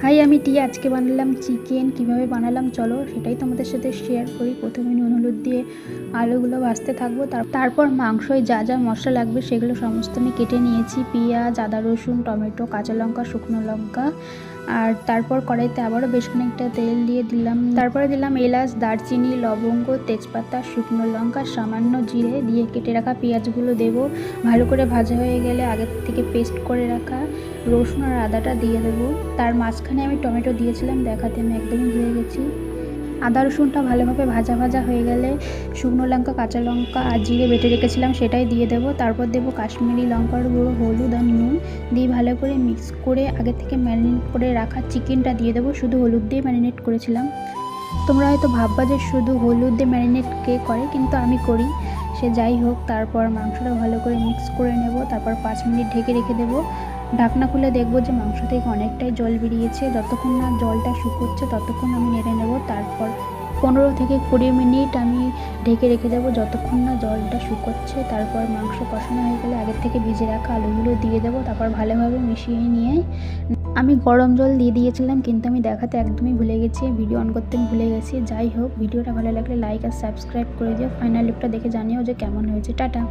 High, আমি টিয়া। আজকে বানালাম চিকেন। কিভাবে বানালাম চলো সেটাই তোমাদের সাথে শেয়ার করি। প্রথমে নুন হলুদ দিয়ে আলুগুলো ভাজতে থাকবো। তারপর মাংসয় যা যা মশলা লাগবে সেগুলো সমস্ত আমি কেটে নিয়েছি। পেঁয়াজ, আদা রসুন, টমেটো, কাঁচা লঙ্কা, শুকনো লঙ্কা। আর তারপর কড়াইতে আবারও বেশ খানিকটা তেল দিয়ে দিলাম। তারপরে দিলাম এলাচ, দারচিনি, লবঙ্গ, তেজপাতা, শুকনো লঙ্কা, সামান্য জিরে দিয়ে কেটে রাখা পেঁয়াজগুলো দেবো। ভালো করে ভাজা হয়ে গেলে আগের থেকে পেস্ট করে রাখা রসুন আর আদাটা দিয়ে দেবো। তার মাঝখানে আমি টমেটো দিয়েছিলাম, দেখাতে আমি একদমই ভুলে গেছি। আদা রসুনটা ভালোভাবে ভাজা ভাজা হয়ে গেলে শুকনো লঙ্কা, কাঁচা লঙ্কা আর জিরে বেটে রেখেছিলাম সেটাই দিয়ে দেবো। তারপর দেবো কাশ্মীরি লঙ্কার গুঁড়ো, হলুদ আর নুন দিয়ে ভালো করে মিক্স করে আগে থেকে ম্যারিনেট করে রাখা চিকেনটা দিয়ে দেবো। শুধু হলুদ দিয়ে ম্যারিনেট করেছিলাম। তোমরা হয়তো ভাববা যে শুধু হলুদ দিয়ে ম্যারিনেট কে করে, কিন্তু আমি করি। সে যাই হোক, তারপর মাংসটা ভালো করে মিক্স করে নেব। তারপর 5 মিনিট ঢেকে রেখে দেবো। ঢাকনা খুলে দেখবো যে মাংস থেকে অনেকটাই জল বেরিয়েছে। যতক্ষণ না জলটা শুকোচ্ছে ততক্ষণ আমি নেড়ে নেব। তারপর 15 থেকে 20 মিনিট আমি ঢেকে রেখে দেবো, যতক্ষণ না জলটা শুকোচ্ছে। তারপর মাংস কষানো হয়ে গেলে আগের থেকে ভিজে রাখা আলুগুলো দিয়ে দেবো। তারপর ভালোভাবে মিশিয়ে নিয়ে আমি গরম জল দিয়ে দিয়েছিলাম, কিন্তু আমি দেখাতে একদমই ভুলে গেছি, ভিডিও অন করতে ভুলে গেছি। যাই হোক, ভিডিওটা ভালো লাগলে লাইক আর সাবস্ক্রাইব করে দিও। ফাইনাল লুকটা দেখে জানিও যে কেমন হয়েছে। টাটা।